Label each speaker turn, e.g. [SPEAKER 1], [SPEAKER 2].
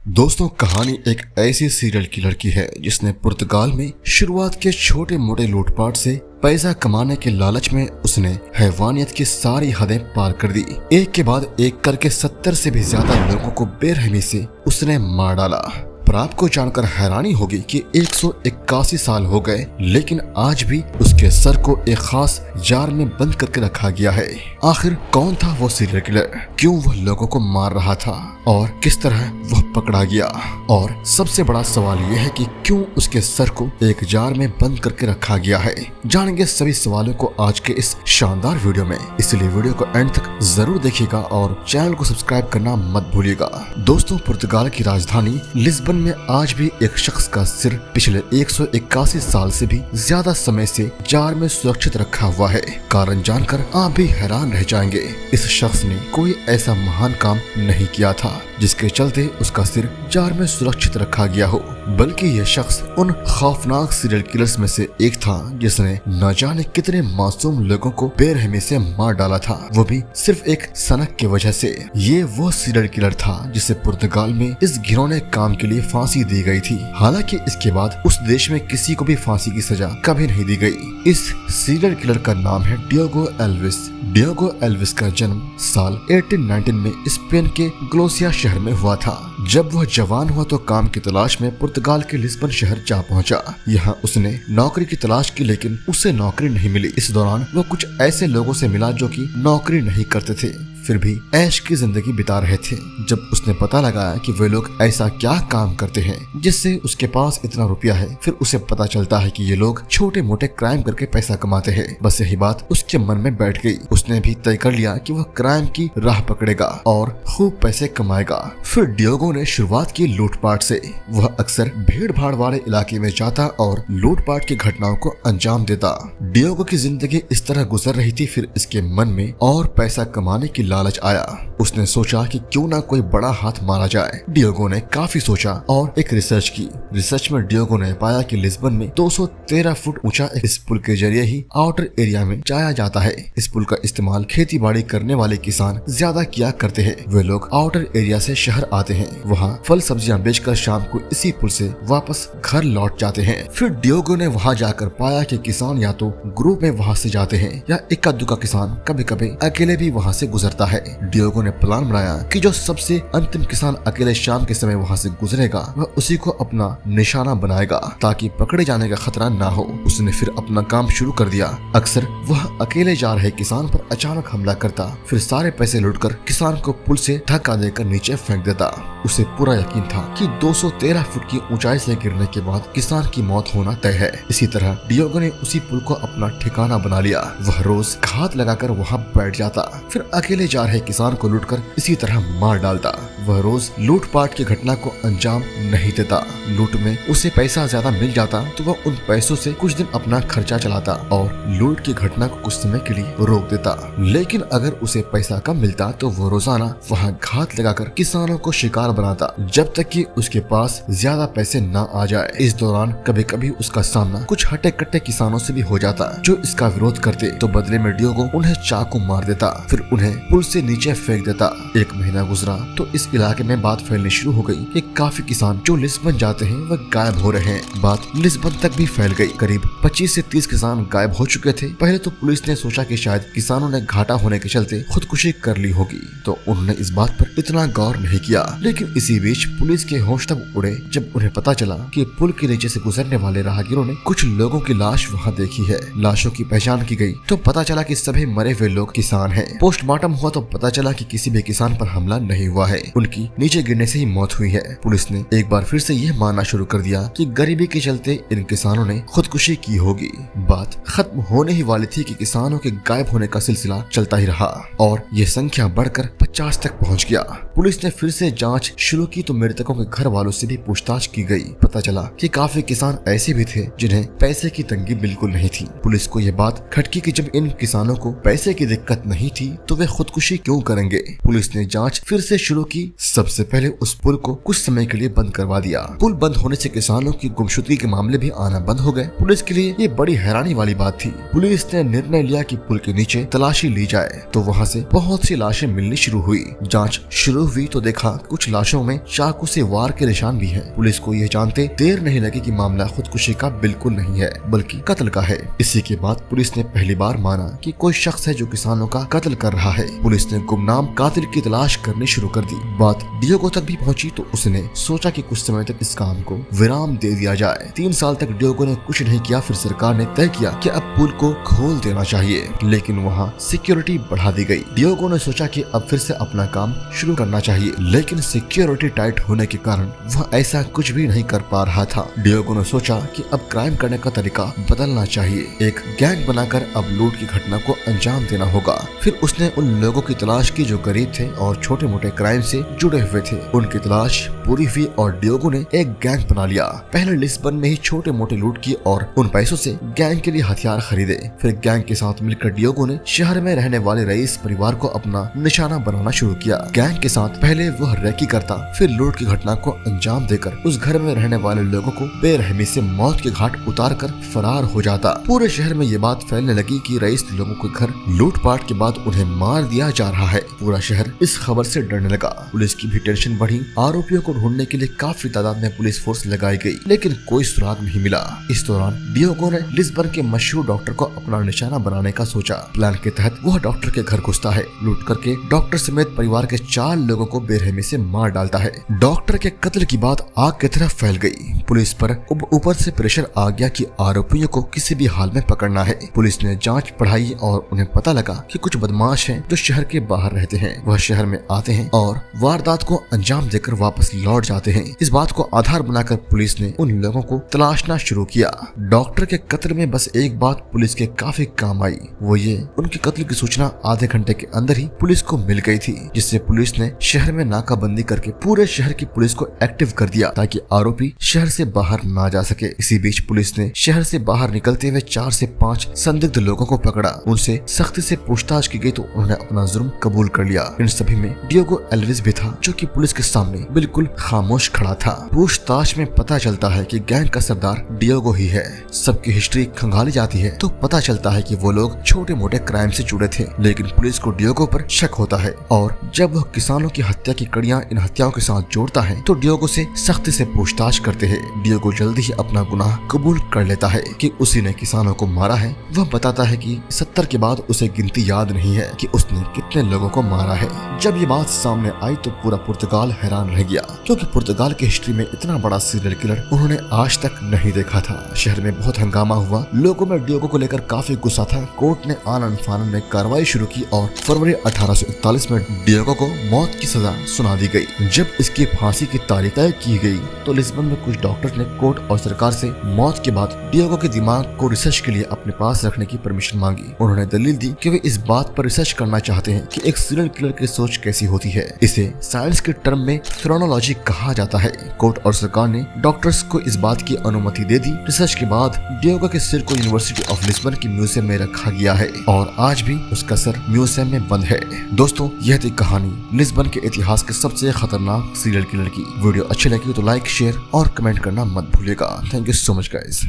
[SPEAKER 1] दोस्तों, कहानी एक ऐसी सीरियल किलर की है जिसने पुर्तगाल में शुरुआत के छोटे मोटे लूटपाट से पैसा कमाने के लालच में उसने हैवानियत की सारी हदें पार कर दी। एक के बाद एक करके 70 से भी ज्यादा लोगों को बेरहमी से उसने मार डाला। पर आपको जानकर हैरानी होगी कि 181 साल हो गए, लेकिन आज भी उसके सर को एक खास जार में बंद करके रखा गया है। आखिर कौन था वो सीरियल किलर, क्यों वह लोगों को मार रहा था और किस तरह वह पकड़ा गया, और सबसे बड़ा सवाल यह है कि क्यों उसके सर को एक जार में बंद करके रखा गया है। जानेंगे सभी सवालों को आज के इस शानदार वीडियो में, इसलिए वीडियो को एंड तक जरूर देखिएगा और चैनल को सब्सक्राइब करना मत भूलिएगा। दोस्तों, पुर्तगाल की राजधानी लिस्बन में आज भी एक शख्स का सिर पिछले 181 साल से भी ज्यादा समय से जार में सुरक्षित रखा हुआ है। कारण जानकर आप भी हैरान रह जाएंगे। इस शख्स ने कोई ऐसा महान काम नहीं किया था जिसके चलते उसका सिर जार में सुरक्षित रखा गया हो, बल्कि यह शख्स उन खौफनाक सीरियल किलर्स में से एक था जिसने न जाने कितने मासूम लोगों को बेरहमी से मार डाला था, वो भी सिर्फ एक सनक की वजह से। ये वो सीरियल किलर था जिसे पुर्तगाल में इस घिनौने काम के लिए फांसी दी गई थी। हालांकि इसके बाद उस देश में किसी को भी फांसी की सजा कभी नहीं दी गई। इस सीरियल किलर का नाम है डियोगो एल्विस। डियोगो एल्विस का जन्म साल 1819 में स्पेन के ग्लोसिया शहर में हुआ था। जब वह जवान हुआ तो काम की तलाश में पुर्तगाल के लिस्बन शहर जा पहुंचा। यहाँ उसने नौकरी की तलाश की, लेकिन उसे नौकरी नहीं मिली। इस दौरान वह कुछ ऐसे लोगों से मिला जो कि नौकरी नहीं करते थे, फिर भी ऐश की जिंदगी बिता रहे थे। जब उसने पता लगाया कि वे लोग ऐसा क्या काम करते हैं जिससे उसके पास इतना रुपया है, फिर उसे पता चलता है कि ये लोग छोटे मोटे क्राइम करके पैसा कमाते हैं। बस यही बात उसके मन में बैठ गई। उसने भी तय कर लिया कि वह क्राइम की राह पकड़ेगा और खूब पैसे कमाएगा। फिर डियोगो ने शुरुआत की लूटपाट से। वह अक्सर भीड़ भाड़ वाले इलाके में जाता और लूटपाट की घटनाओं को अंजाम देता। डियोगो की जिंदगी इस तरह गुजर रही थी, फिर इसके मन में और पैसा कमाने की लालच आया। उसने सोचा कि क्यों ना कोई बड़ा हाथ मारा जाए। डियोगो ने काफी सोचा और एक रिसर्च की। रिसर्च में डियोगो ने पाया कि लिस्बन में 213 फुट ऊंचा इस पुल के जरिए ही आउटर एरिया में जाया जाता है। इस पुल का इस्तेमाल खेती बाड़ी करने वाले किसान ज्यादा किया करते हैं। वे लोग आउटर एरिया से शहर आते हैं, वहाँ फल सब्जियां बेचकर शाम को इसी पुल से वापस घर लौट जाते हैं। फिर डियोगो ने वहाँ जाकर पाया कि किसान या तो ग्रुप में वहाँ से जाते हैं या इक्का दुक्का किसान कभी कभी अकेले भी वहाँ से गुजरता है। डियोगो ने प्लान बनाया कि जो सबसे अंतिम किसान अकेले शाम के समय वहाँ से गुजरेगा वह उसी को अपना निशाना बनाएगा ताकि पकड़े जाने का खतरा ना हो। उसने फिर अपना काम शुरू कर दिया। अक्सर वह अकेले जा रहे किसान पर अचानक हमला करता, फिर सारे पैसे लूटकर किसान को पुल से धक्का देकर नीचे फेंक देता। उसे पूरा यकीन था कि 213 फुट की ऊंचाई से गिरने के बाद किसान की मौत होना तय है। इसी तरह डियोगो ने उसी पुल को अपना ठिकाना बना लिया। वह रोज घात लगाकर वहाँ बैठ जाता, फिर अकेले जा रहे किसान को लूटकर इसी तरह मार डालता। वह रोज लूटपाट की घटना को अंजाम नहीं देता। लूट में उसे पैसा ज्यादा मिल जाता तो वह उन पैसों से कुछ दिन अपना खर्चा चलाता और लूट की घटना को कुछ समय के लिए रोक देता। लेकिन अगर उसे पैसा कम मिलता तो वो रोजाना वहाँ घात लगाकर किसानों को शिकार बनाता जब तक कि उसके पास ज्यादा पैसे न आ जाए। इस दौरान कभी कभी उसका सामना कुछ हटे कट्टे किसानों से भी हो जाता जो इसका विरोध करते, तो बदले में डियोगो उन्हें चाकू मार देता, फिर उन्हें पुल से नीचे फेंक देता। एक महीना गुजरा तो इस इलाके में बात फैलनी शुरू हो गई कि काफी किसान जो लिस्बन जाते हैं वह गायब हो रहे हैं। बात लिस्बन तक भी फैल गई। करीब 25 से 30 किसान गायब हो चुके थे। पहले तो पुलिस ने सोचा कि शायद किसानों ने घाटा होने के चलते खुदकुशी कर ली होगी, तो उन्होंने इस बात पर इतना गौर नहीं किया। लेकिन इसी बीच पुलिस के होश तब उड़े जब उन्हें पता चला कि पुल के नीचे से गुजरने वाले राहगीरों ने कुछ लोगों की लाश वहाँ देखी है। लाशों की पहचान की गई तो पता चला कि सभी मरे हुए लोग किसान हैं। पोस्टमार्टम हुआ तो पता चला कि किसी भी किसान पर हमला नहीं हुआ है, उनकी नीचे गिरने से ही मौत हुई है। पुलिस ने एक बार फिर से यह मानना शुरू कर दिया कि गरीबी के चलते इन किसानों ने खुदकुशी की होगी। बात खत्म होने ही वाली थी कि किसानों के गायब होने का सिलसिला चलता ही रहा और ये संख्या बढ़कर 50 तक पहुंच गया। पुलिस ने फिर से जांच शुरू की तो मृतकों के घर वालों से भी पूछताछ की गई। पता चला कि काफी किसान ऐसे भी थे जिन्हें पैसे की तंगी बिल्कुल नहीं थी। पुलिस को यह बात खटकी कि जब इन किसानों को पैसे की दिक्कत नहीं थी तो वे खुद खुदकुशी क्यों करेंगे। पुलिस ने जांच फिर से शुरू की। सबसे पहले उस पुल को कुछ समय के लिए बंद करवा दिया। पुल बंद होने से किसानों की गुमशुदगी के मामले भी आना बंद हो गए। पुलिस के लिए ये बड़ी हैरानी वाली बात थी। पुलिस ने निर्णय लिया कि पुल के नीचे तलाशी ली जाए, तो वहाँ से बहुत सी लाशें मिलनी शुरू हुई। जांच शुरू हुई तो देखा कुछ लाशों में चाकू से वार के निशान भी हैं। पुलिस को यह जानते देर नहीं लगी कि मामला खुदकुशी का बिल्कुल नहीं है, बल्कि कत्ल का है। इसी के बाद पुलिस ने पहली बार माना कि कोई शख्स है जो किसानों का कत्ल कर रहा है। पुलिस ने गुमनाम कातिल की तलाश करनी शुरू कर दी। बात डियोगो तक भी पहुंची तो उसने सोचा कि कुछ समय तक इस काम को विराम दे दिया जाए। 3 साल तक डियोगो ने कुछ नहीं किया। फिर सरकार ने तय किया कि अब पुल को खोल देना चाहिए, लेकिन वहाँ सिक्योरिटी बढ़ा दी गई। डियोगो ने सोचा कि अब फिर से अपना काम शुरू करना चाहिए, लेकिन सिक्योरिटी टाइट होने के कारण वह ऐसा कुछ भी नहीं कर पा रहा था। डियोगो ने सोचा कि अब क्राइम करने का तरीका बदलना चाहिए। एक गैंग बनाकर अब लूट की घटना को अंजाम देना होगा। फिर उसने उन लोगों की तलाश की जो गरीब थे और छोटे मोटे क्राइम से जुड़े हुए थे। उनकी तलाश पूरी हुई और डियोगो ने एक गैंग बना लिया। पहले लिस्बन में ही छोटे मोटे लूट की और उन पैसों से गैंग के लिए हथियार खरीदे। फिर गैंग के साथ मिलकर डियोगो ने शहर में रहने वाले रईस परिवार को अपना निशाना बनाना शुरू किया। गैंग के साथ पहले वह रैकी करता, फिर लूट की घटना को अंजाम देकर उस घर में रहने वाले लोगों को बेरहमी से मौत के घाट उतारकर फरार हो जाता। पूरे शहर में ये बात फैलने लगी कि रईस लोगों के घर लूटपाट के बाद उन्हें मार दिया जा रहा है। पूरा शहर इस खबर से डरने लगा। पुलिस की भी टेंशन बढ़ी। आरोपियों को ढूंढने के लिए काफी तादाद में पुलिस फोर्स लगाई गई, लेकिन कोई सुराग नहीं मिला। इस दौरान डियोगो ने लिस्बन के मशहूर डॉक्टर को अपना निशाना बनाने का सोचा। प्लान के तहत वह डॉक्टर के घर घुसता है, लूट करके डॉक्टर समेत परिवार के 4 लोगों को बेरहमी से मार डालता है। डॉक्टर के कत्ल की बात आग की तरह फैल गई। पुलिस पर ऊपर से प्रेशर आ गया कि आरोपियों को किसी भी हाल में पकड़ना है। पुलिस ने जांच बढ़ाई और उन्हें पता लगा कि कुछ बदमाश हैं जो शहर के बाहर रहते हैं। वह शहर में आते हैं और वारदात को अंजाम देकर वापस लौट जाते हैं। इस बात को आधार बनाकर पुलिस ने उन लोगों को तलाशना शुरू किया। डॉक्टर के कत्ल में बस एक बात पुलिस के काफी काम आई, वो ये उनके कत्ल की सूचना आधे घंटे के अंदर ही पुलिस को मिल गई थी, जिससे पुलिस ने शहर में नाकाबंदी करके पूरे शहर की पुलिस को एक्टिव कर दिया ताकि आरोपी शहर से बाहर ना जा सके। इसी बीच पुलिस ने शहर से बाहर निकलते हुए 4 से 5 संदिग्ध लोगों को पकड़ा। उनसे सख्ती से पूछताछ की गई तो उन्होंने अपना जुर्म कबूल कर लिया। इन सभी में डियोगो एल्विस भी था, जो कि पुलिस के सामने बिल्कुल खामोश खड़ा था। पूछताछ में पता चलता है कि गैंग का सरदार डियोगो ही है। सबकी हिस्ट्री खंगाली जाती है तो पता चलता है कि वो लोग छोटे मोटे क्राइम से जुड़े थे, लेकिन पुलिस को डियोगो पर शक होता है और जब वह किसानों की हत्या की कड़ियां इन हत्याओं के साथ जोड़ता है तो डियोगो से सख्ती से पूछताछ करते हैं। डियोगो जल्दी ही अपना गुनाह कबूल कर लेता है कि उसी ने किसानों को मारा है। वह बताता है कि 70 के बाद उसे गिनती याद नहीं है कि उसने कितने लोगों को मारा है। जब ये बात सामने आई तो पूरा पुर्तगाल हैरान रह गया, क्योंकि पुर्तगाल की हिस्ट्री में इतना बड़ा सीरियल किलर उन्होंने आज तक नहीं देखा था। शहर में बहुत हंगामा हुआ। लोगों में डियोगो को लेकर काफी गुस्सा था। कोर्ट ने आनन फानन में कार्रवाई शुरू की और फरवरी 1841 में डियोगो को मौत की सजा सुना दी गई। जब इसकी फांसी की तारीख तय की गई तो लिस्बन में कुछ डॉक्टर ने कोर्ट और सरकार से मौत के बाद डियोगो के दिमाग को रिसर्च के लिए अपने पास रखने की परमिशन मांगी। उन्होंने दलील दी कि वे इस बात पर रिसर्च करना चाहते हैं कि एक सीरियल किलर की सोच कैसी होती है। इसे साइंस के टर्म में फ्रोनोलॉजी कहा जाता है। कोर्ट और सरकार ने डॉक्टर्स को इस बात की अनुमति दे दी। रिसर्च के बाद डियोगो के सिर को यूनिवर्सिटी ऑफ लिस्बन की म्यूजियम में रखा गया है और आज भी उसका सर म्यूजियम में बंद है। दोस्तों, यह थी कहानी लिस्बन के इतिहास के सबसे खतरनाक सीरियल किलर की। वीडियो अच्छी लगी तो लाइक, शेयर और कमेंट करना मत भूलिएगा। Thank you so much guys.